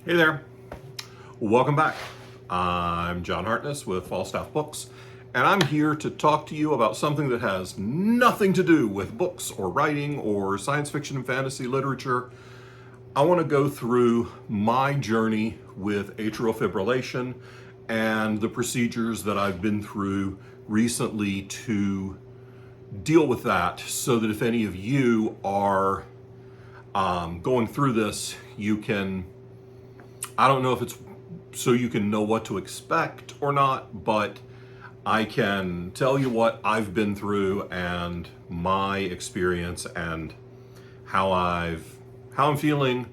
Hey there, welcome back. I'm John Hartness with Falstaff Books, and I'm here to talk to you about something that has nothing to do with books or writing or science fiction and fantasy literature. I want to go through my journey with atrial fibrillation and the procedures that I've been through recently to deal with that, so that if any of you are going through this, you can, I don't know if it's so you can know what to expect or not, but I can tell you what I've been through and my experience and how I'm feeling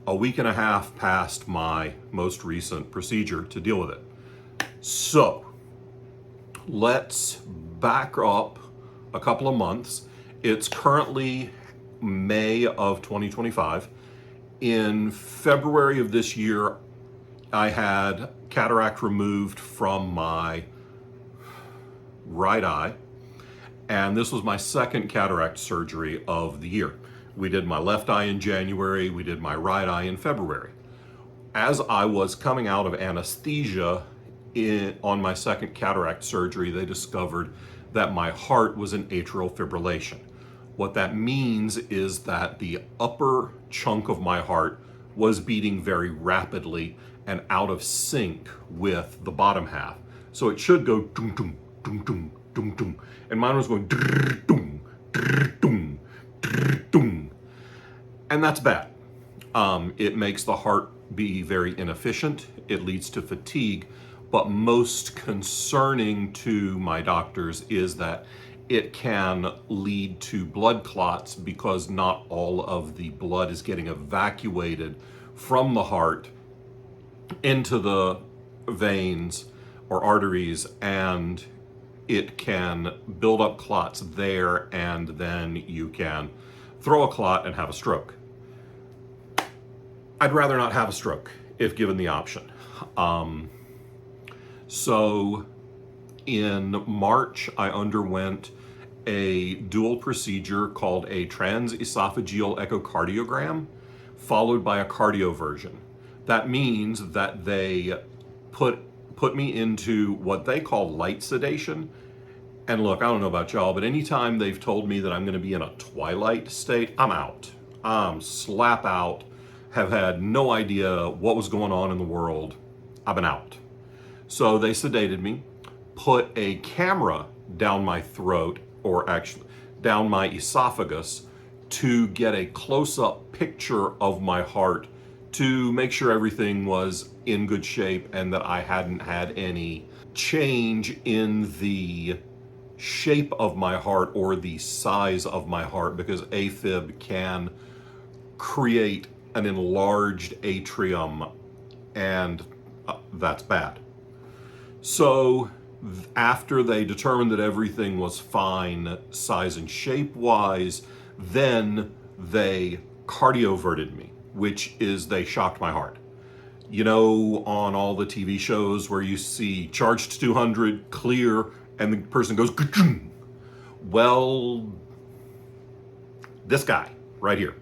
a week and a half past my most recent procedure to deal with it. So let's back up a couple of months. It's currently May of 2025. In February of this year, I had cataract removed from my right eye, and this was my second cataract surgery of the year. We did my left eye in January, we did my right eye in February. As I was coming out of anesthesia on my second cataract surgery, they discovered that my heart was in atrial fibrillation. What that means is that the upper chunk of my heart was beating very rapidly and out of sync with the bottom half. So it should go dum dum dum dum dum dum, and mine was going dum dum dum, and that's bad. It makes the heart be very inefficient. It leads to fatigue, but most concerning to my doctors is that it can lead to blood clots, because not all of the blood is getting evacuated from the heart into the veins or arteries, and it can build up clots there, and then you can throw a clot and have a stroke. I'd rather not have a stroke if given the option. So in March, I underwent a dual procedure called a transesophageal echocardiogram, followed by a cardioversion. That means that they put me into what they call light sedation. And look, I don't know about y'all, but anytime they've told me that I'm going to be in a twilight state, I'm out. I'm slap out, have had no idea what was going on in the world. I've been out. So they sedated me, put a camera down my throat, or actually down my esophagus, to get a close-up picture of my heart to make sure everything was in good shape and that I hadn't had any change in the shape of my heart or the size of my heart, because AFib can create an enlarged atrium, and that's bad. So after they determined that everything was fine size and shape wise, then they cardioverted me, which is they shocked my heart. You know, on all the TV shows where you see charged to 200, clear, and the person goes, ka-choom. Well, this guy right here,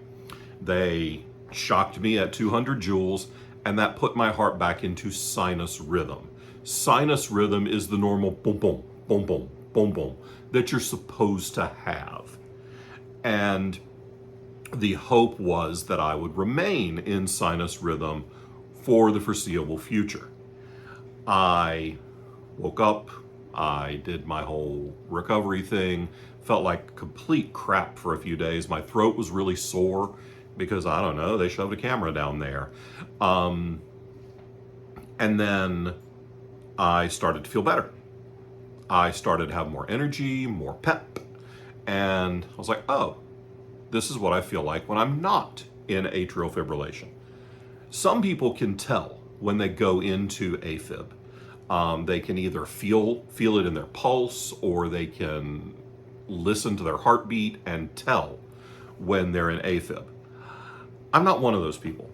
they shocked me at 200 joules, and that put my heart back into sinus rhythm. Sinus rhythm is the normal boom, boom, boom, boom, boom, boom that you're supposed to have. And the hope was that I would remain in sinus rhythm for the foreseeable future. I woke up, I did my whole recovery thing, felt like complete crap for a few days. My throat was really sore because, I don't know, they shoved a camera down there. And then I started to feel better. I started to have more energy, more pep, and I was like, oh, this is what I feel like when I'm not in atrial fibrillation. Some people can tell when they go into AFib. They can either feel it in their pulse, or they can listen to their heartbeat and tell when they're in AFib. I'm not one of those people.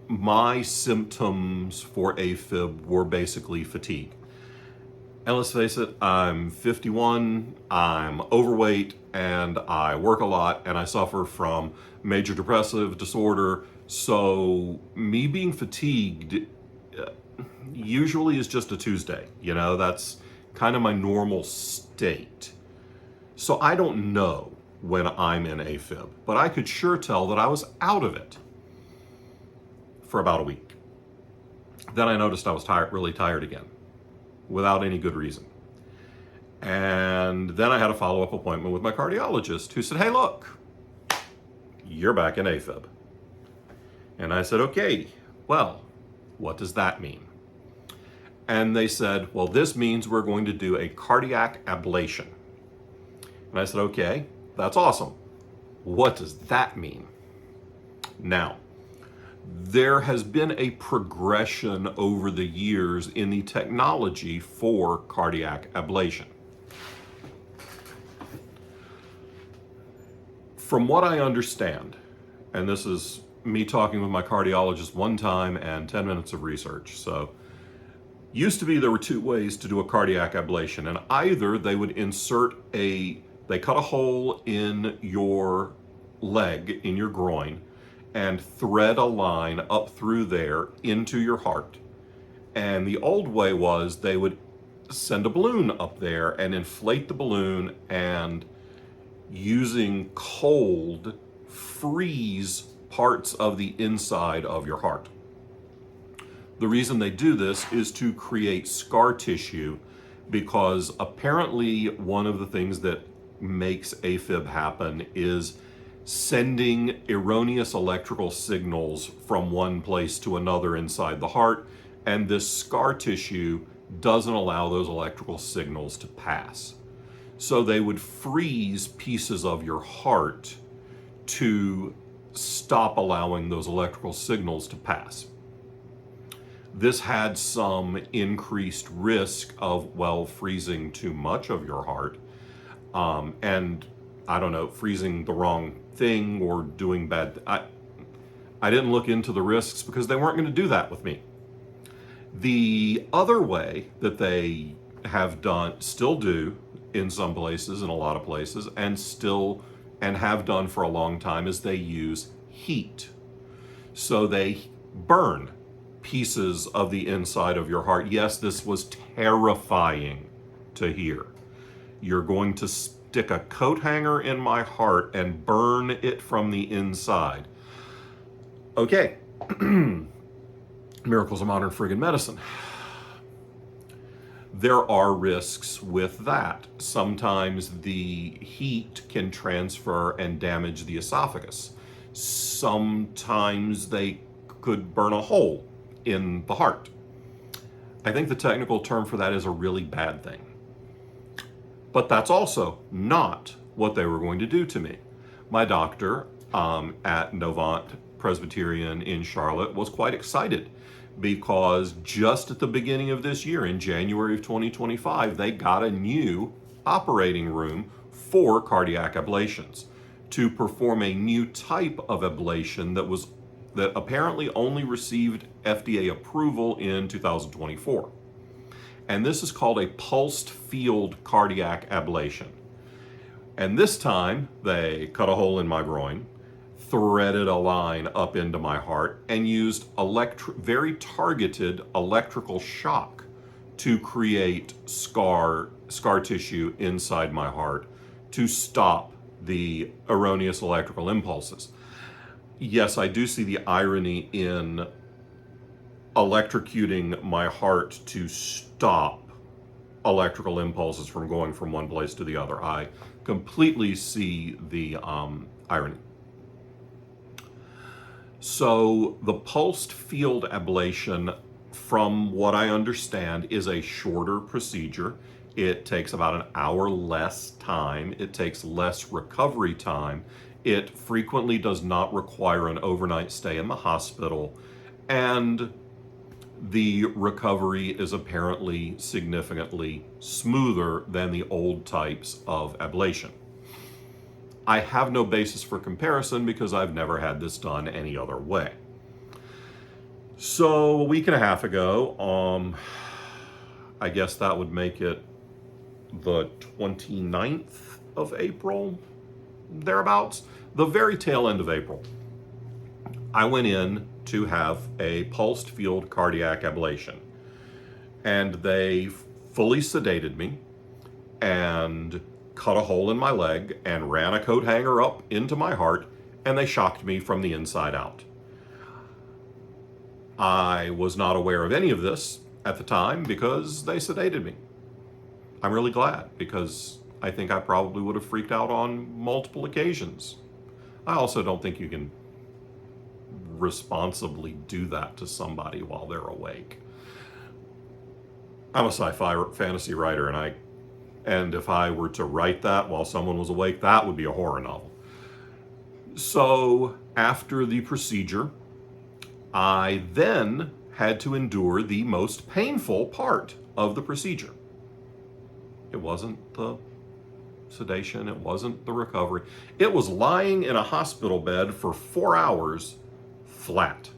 My symptoms for AFib were basically fatigue. And let's face it, I'm 51, I'm overweight, and I work a lot, and I suffer from major depressive disorder, So me being fatigued usually is just a Tuesday. That's kind of my normal state. So I don't know when I'm in AFib, but I could sure tell that I was out of it for about a week. Then I noticed I was really tired again, without any good reason. And then I had a follow-up appointment with my cardiologist, who said, "Hey, look, you're back in AFib." And I said, "Okay, well, what does that mean?" And they said, "Well, this means we're going to do a cardiac ablation." And I said, "Okay, that's awesome. What does that mean?" Now, there has been a progression over the years in the technology for cardiac ablation. From what I understand, and this is me talking with my cardiologist one time and 10 minutes of research. So, used to be there were two ways to do a cardiac ablation, and either they would they cut a hole in your leg, in your groin, and thread a line up through there into your heart. And the old way was they would send a balloon up there and inflate the balloon, and using cold, freeze parts of the inside of your heart. The reason they do this is to create scar tissue, because apparently one of the things that makes AFib happen is sending erroneous electrical signals from one place to another inside the heart, and this scar tissue doesn't allow those electrical signals to pass. So they would freeze pieces of your heart to stop allowing those electrical signals to pass. This had some increased risk of, freezing too much of your heart, and I don't know, freezing the wrong thing or doing bad. I didn't look into the risks because they weren't going to do that with me. The other way that they still do in some places, in a lot of places, and have done for a long time, is they use heat. So they burn pieces of the inside of your heart. Yes, this was terrifying to hear. You're going to stick a coat hanger in my heart and burn it from the inside. Okay. Miracles of modern friggin' medicine. There are risks with that. Sometimes the heat can transfer and damage the esophagus. Sometimes they could burn a hole in the heart. I think the technical term for that is a really bad thing. But that's also not what they were going to do to me. My doctor at Novant Presbyterian in Charlotte was quite excited, because just at the beginning of this year, in January of 2025, they got a new operating room for cardiac ablations to perform a new type of ablation that apparently only received FDA approval in 2024. And this is called a pulsed field cardiac ablation. And this time, they cut a hole in my groin, threaded a line up into my heart, and used very targeted electrical shock to create scar tissue inside my heart to stop the erroneous electrical impulses. Yes, I do see the irony in electrocuting my heart to stop electrical impulses from going from one place to the other. I completely see the irony. So the pulsed field ablation, from what I understand, is a shorter procedure. It takes about an hour less time. It takes less recovery time. It frequently does not require an overnight stay in the hospital. And the recovery is apparently significantly smoother than the old types of ablation. I have no basis for comparison because I've never had this done any other way. So a week and a half ago, I guess that would make it the 29th of April, thereabouts, the very tail end of April, I went in to have a pulsed field cardiac ablation, and they fully sedated me and cut a hole in my leg and ran a coat hanger up into my heart, and they shocked me from the inside out. I was not aware of any of this at the time because they sedated me. I'm really glad, because I think I probably would have freaked out on multiple occasions. I also don't think you can responsibly do that to somebody while they're awake. I'm a sci-fi fantasy writer, and if I were to write that while someone was awake, that would be a horror novel. So after the procedure, I then had to endure the most painful part of the procedure. It wasn't the sedation, it wasn't the recovery. It was lying in a hospital bed for 4 hours flat.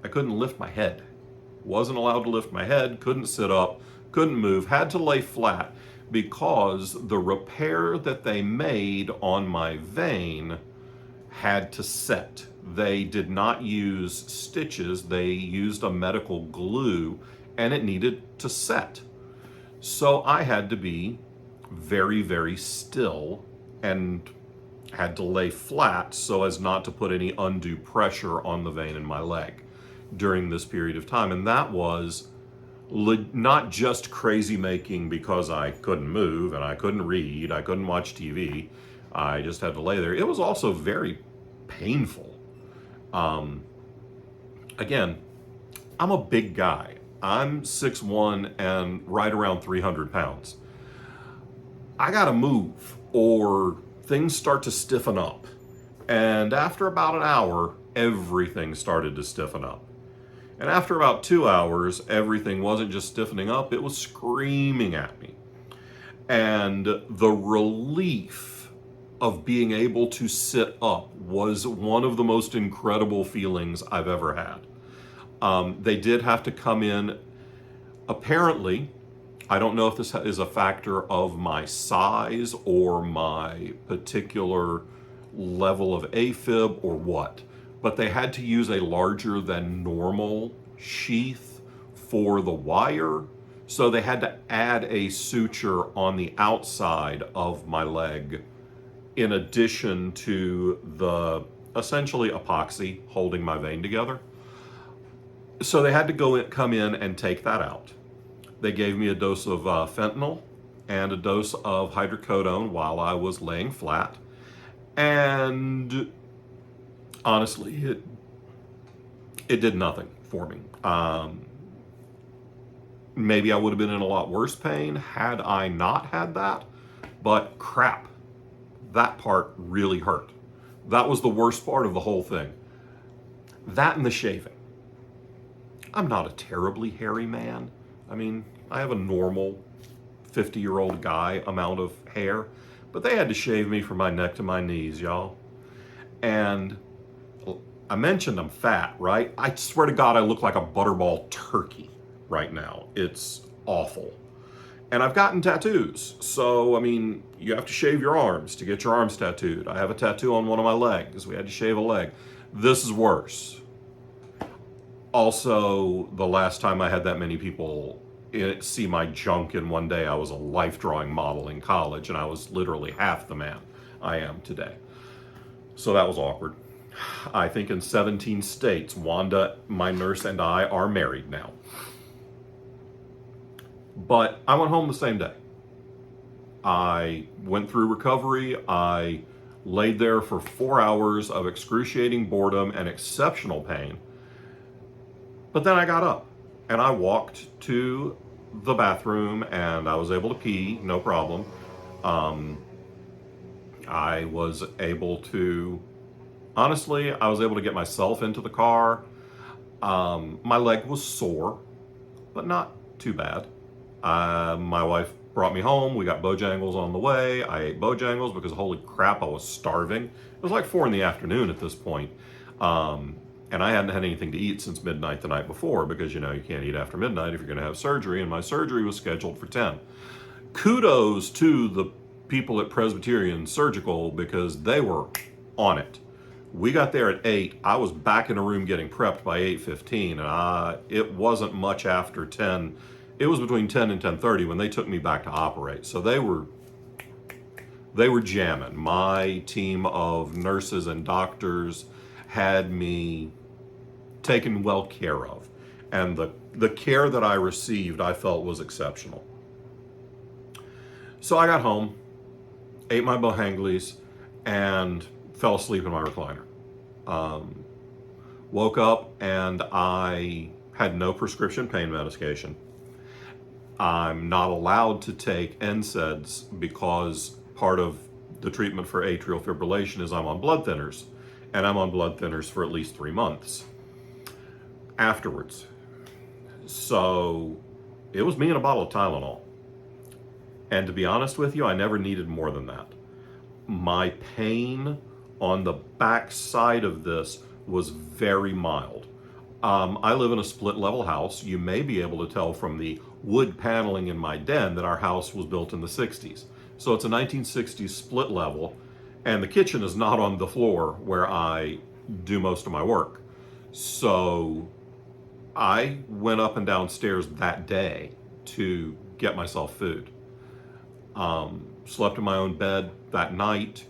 I couldn't lift my head. Wasn't allowed to lift my head, couldn't sit up, couldn't move, had to lay flat because the repair that they made on my vein had to set. They did not use stitches, they used a medical glue, and it needed to set. So I had to be very, very still and had to lay flat so as not to put any undue pressure on the vein in my leg during this period of time. And that was not just crazy making because I couldn't move and I couldn't read, I couldn't watch TV. I just had to lay there. It was also very painful. Again, I'm a big guy. I'm 6'1" and right around 300 pounds. I gotta move or things start to stiffen up. And after about an hour, everything started to stiffen up. And after about 2 hours, everything wasn't just stiffening up, it was screaming at me. And the relief of being able to sit up was one of the most incredible feelings I've ever had. They did have to come in, apparently, I don't know if this is a factor of my size or my particular level of AFib or what, but they had to use a larger than normal sheath for the wire. So they had to add a suture on the outside of my leg in addition to the essentially epoxy holding my vein together. So they had to come in and take that out. They gave me a dose of fentanyl and a dose of hydrocodone while I was laying flat. And honestly, it did nothing for me. Maybe I would have been in a lot worse pain had I not had that, but crap, that part really hurt. That was the worst part of the whole thing. That and the shaving. I'm not a terribly hairy man. I mean, I have a normal 50-year-old guy amount of hair, but they had to shave me from my neck to my knees, y'all. And I mentioned I'm fat, right? I swear to God, I look like a butterball turkey right now. It's awful. And I've gotten tattoos. So, I mean, you have to shave your arms to get your arms tattooed. I have a tattoo on one of my legs. We had to shave a leg. This is worse. Also, the last time I had that many people see my junk in one day, I was a life drawing model in college, and I was literally half the man I am today. So that was awkward. I think in 17 states, Wanda, my nurse, and I are married now. But I went home the same day. I went through recovery. I laid there for 4 hours of excruciating boredom and exceptional pain. But then I got up and I walked to the bathroom and I was able to pee, no problem. I was able to get myself into the car. My leg was sore, but not too bad. My wife brought me home. We got Bojangles on the way. I ate Bojangles because holy crap, I was starving. It was like 4 p.m. at this point. And I hadn't had anything to eat since midnight the night before because, you can't eat after midnight if you're going to have surgery. And my surgery was scheduled for 10. Kudos to the people at Presbyterian Surgical because they were on it. We got there at 8. I was back in a room getting prepped by 8:15, and it wasn't much after 10. It was between 10 and 10:30 when they took me back to operate. So they were jamming. My team of nurses and doctors had me taken well care of. And the care that I received, I felt was exceptional. So I got home, ate my Bohanglis, and fell asleep in my recliner. Woke up and I had no prescription pain medication. I'm not allowed to take NSAIDs because part of the treatment for atrial fibrillation is I'm on blood thinners, and I'm on blood thinners for at least 3 months afterwards. So it was me and a bottle of Tylenol. And to be honest with you, I never needed more than that. My pain on the back side of this was very mild. I live in a split level house. You may be able to tell from the wood paneling in my den that our house was built in the 60s. So it's a 1960s split level, and the kitchen is not on the floor where I do most of my work. So I went up and downstairs that day to get myself food. Slept in my own bed that night.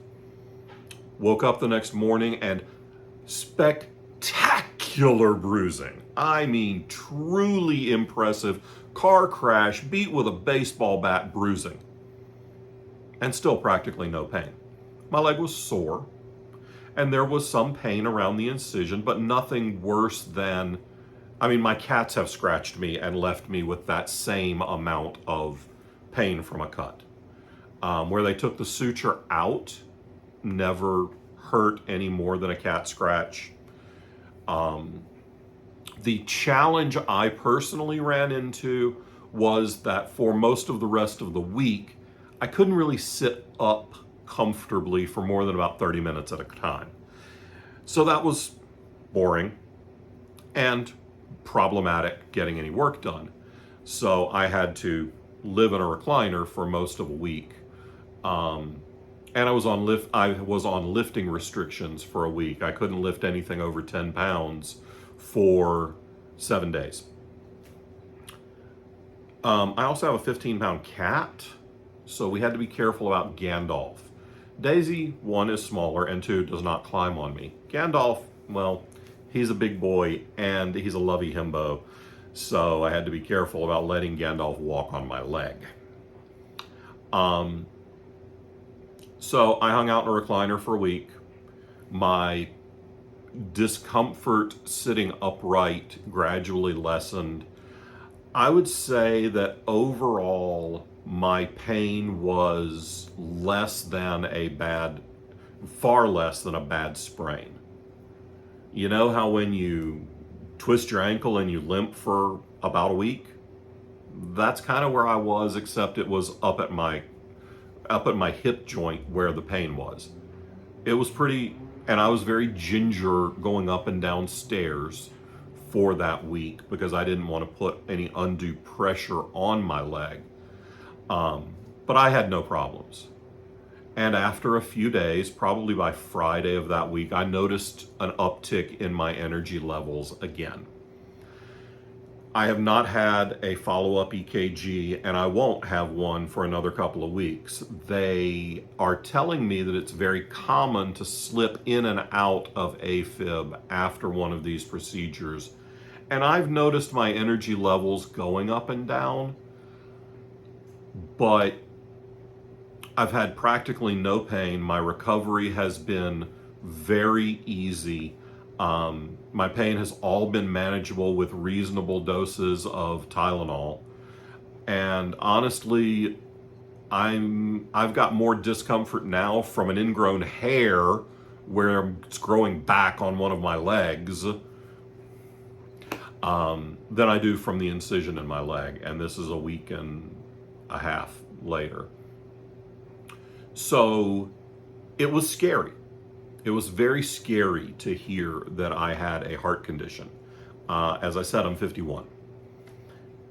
Woke up the next morning and spectacular bruising. I mean, truly impressive. Car crash, beat with a baseball bat bruising. And still practically no pain. My leg was sore, and there was some pain around the incision, but nothing worse than, my cats have scratched me and left me with that same amount of pain from a cut. Where they took the suture out, never hurt any more than a cat scratch. The challenge I personally ran into was that for most of the rest of the week, I couldn't really sit up comfortably for more than about 30 minutes at a time. So that was boring and problematic getting any work done. So I had to live in a recliner for most of a week. And I was on lifting restrictions for a week. I couldn't lift anything over 10 pounds for 7 days. I also have a 15-pound cat, so we had to be careful about Gandalf. Daisy, 1, is smaller, and 2, does not climb on me. Gandalf, well, he's a big boy, and he's a lovey himbo, so I had to be careful about letting Gandalf walk on my leg. So I hung out in a recliner for a week. My discomfort sitting upright gradually lessened. I would say that overall my pain was far less than a bad sprain. You know how when you twist your ankle and you limp for about a week? That's kind of where I was, except it was up at my hip joint where the pain was. It was pretty, and I was very ginger going up and down stairs for that week because I didn't want to put any undue pressure on my leg. But I had no problems. And after a few days, probably by Friday of that week, I noticed an uptick in my energy levels again. I have not had a follow-up EKG, and I won't have one for another couple of weeks. They are telling me that it's very common to slip in and out of AFib after one of these procedures. And I've noticed my energy levels going up and down, but I've had practically no pain. My recovery has been very easy. My pain has all been manageable with reasonable doses of Tylenol. And honestly, I've got more discomfort now from an ingrown hair where it's growing back on one of my legs than I do from the incision in my leg. And this is a week and a half later. So it was scary. It was very scary to hear that I had a heart condition. As I said, I'm 51.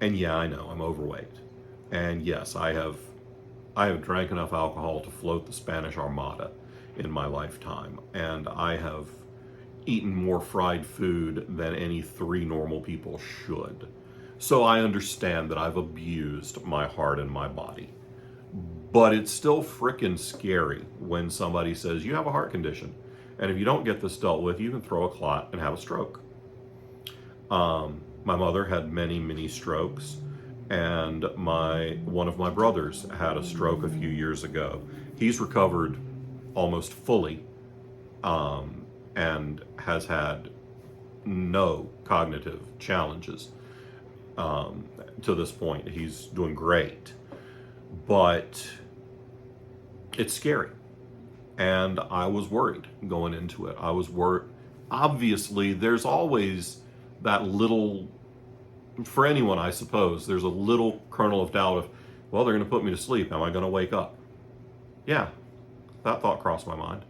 And yeah, I know, I'm overweight. And yes, I have drank enough alcohol to float the Spanish Armada in my lifetime. And I have eaten more fried food than any 3 normal people should. So I understand that I've abused my heart and my body. But it's still frickin' scary when somebody says, you have a heart condition. And if you don't get this dealt with, you can throw a clot and have a stroke. My mother had many strokes. And one of my brothers had a stroke a few years ago. He's recovered almost fully, and has had no cognitive challenges to this point. He's doing great, but it's scary, and I was worried going into it. I was worried. Obviously, there's always that little, for anyone, I suppose, there's a little kernel of doubt of, well, they're going to put me to sleep. Am I going to wake up? Yeah, that thought crossed my mind.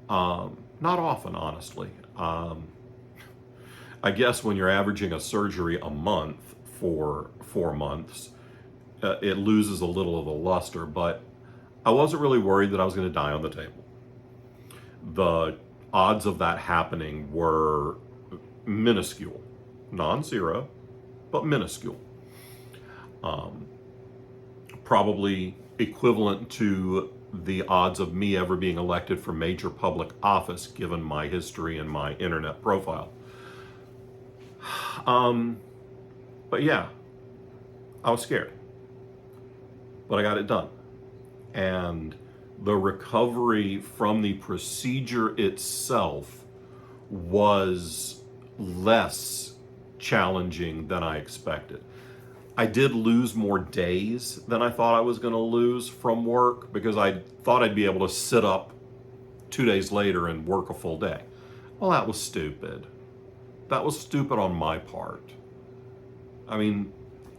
Not often, honestly. I guess when you're averaging a surgery a month for 4 months, it loses a little of the luster, but I wasn't really worried that I was going to die on the table. The odds of that happening were minuscule, non-zero, but minuscule. Probably equivalent to the odds of me ever being elected for major public office, given my history and my internet profile. But yeah, I was scared, but I got it done. And the recovery from the procedure itself was less challenging than I expected. I did lose more days than I thought I was going to lose from work, because I thought I'd be able to sit up 2 days later and work a full day. Well, that was stupid. That was stupid on my part. I mean,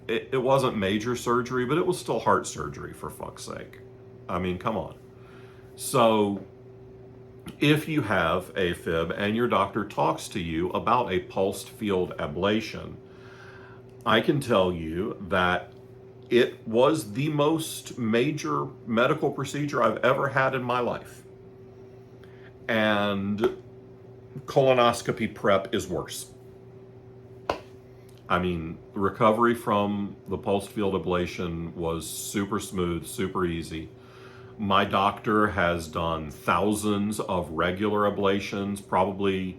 it wasn't major surgery, but it was still heart surgery, for fuck's sake. I mean, come on. So if you have AFib and your doctor talks to you about a pulsed field ablation, I can tell you that it was the most major medical procedure I've ever had in my life. And colonoscopy prep is worse. I mean, the recovery from the pulsed field ablation was super smooth, super easy. My doctor has done thousands of regular ablations, probably,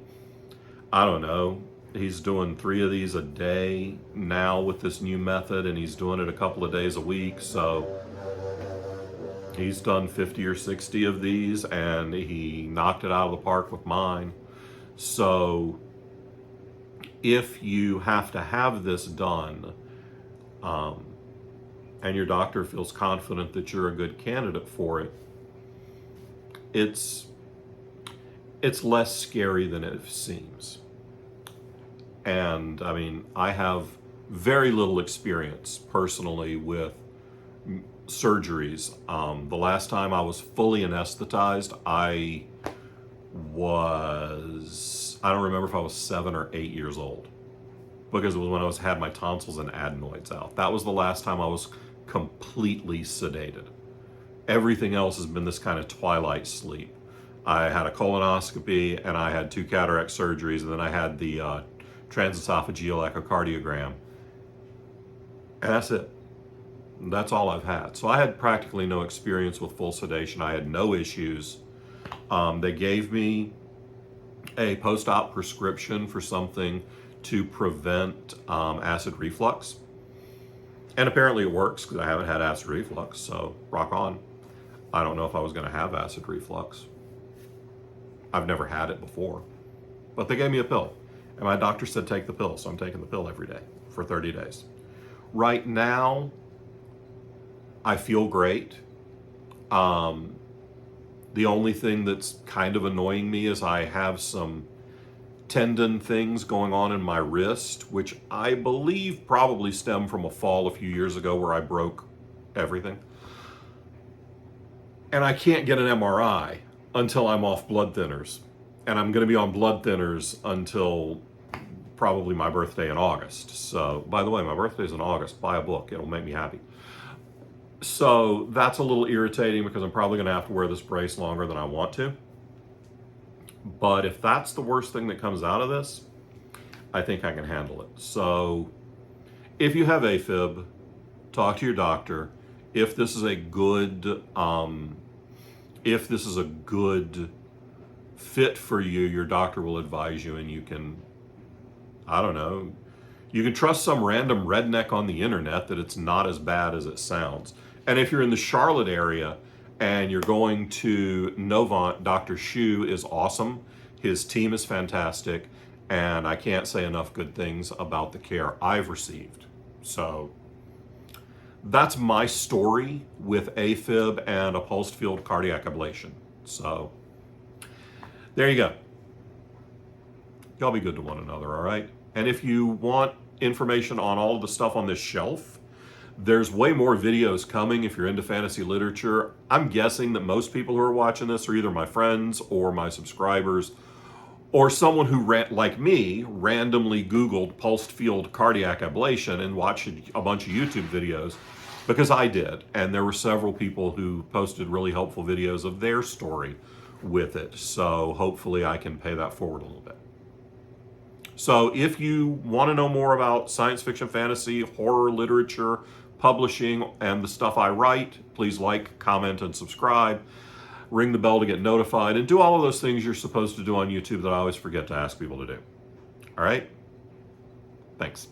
I don't know, he's doing 3 of these a day now with this new method, and he's doing it a couple of days a week. So he's done 50 or 60 of these, and he knocked it out of the park with mine. So if you have to have this done, and your doctor feels confident that you're a good candidate for it, it's less scary than it seems. And I mean, I have very little experience personally with surgeries. The last time I was fully anesthetized, I don't remember if I was 7 or 8 years old, because it was when I had my tonsils and adenoids out. That was the last time I was completely sedated. Everything else has been this kind of twilight sleep. I had a colonoscopy, and I had 2 cataract surgeries, and then I had the transesophageal echocardiogram. And that's it. That's all I've had. So I had practically no experience with full sedation. I had no issues. They gave me a post-op prescription for something to prevent acid reflux. And apparently it works, because I haven't had acid reflux, so rock on. I don't know if I was going to have acid reflux. I've never had it before. But they gave me a pill. And my doctor said take the pill, so I'm taking the pill every day for 30 days. Right now, I feel great. The only thing that's kind of annoying me is I have some tendon things going on in my wrist, which I believe probably stem from a fall a few years ago where I broke everything. And I can't get an MRI until I'm off blood thinners. And I'm going to be on blood thinners until probably my birthday in August. So, by the way, my birthday's in August. Buy a book. It'll make me happy. So that's a little irritating, because I'm probably going to have to wear this brace longer than I want to. But if that's the worst thing that comes out of this, I think I can handle it. So if you have AFib, talk to your doctor. If this is a good, fit for you, your doctor will advise you, and you can, I don't know, you can trust some random redneck on the internet that it's not as bad as it sounds. And if you're in the Charlotte area and you're going to Novant, Dr. Shu is awesome. His team is fantastic. And I can't say enough good things about the care I've received. So that's my story with AFib and a pulsed field cardiac ablation. So there you go. Y'all be good to one another, all right? And if you want information on all of the stuff on this shelf, there's way more videos coming if you're into fantasy literature. I'm guessing that most people who are watching this are either my friends or my subscribers, or someone who, like me, randomly Googled pulsed field cardiac ablation and watched a bunch of YouTube videos, because I did. And there were several people who posted really helpful videos of their story with it. So hopefully I can pay that forward a little bit. So if you want to know more about science fiction, fantasy, horror, literature, publishing, and the stuff I write, please like, comment, and subscribe. Ring the bell to get notified, and do all of those things you're supposed to do on YouTube that I always forget to ask people to do. All right? Thanks.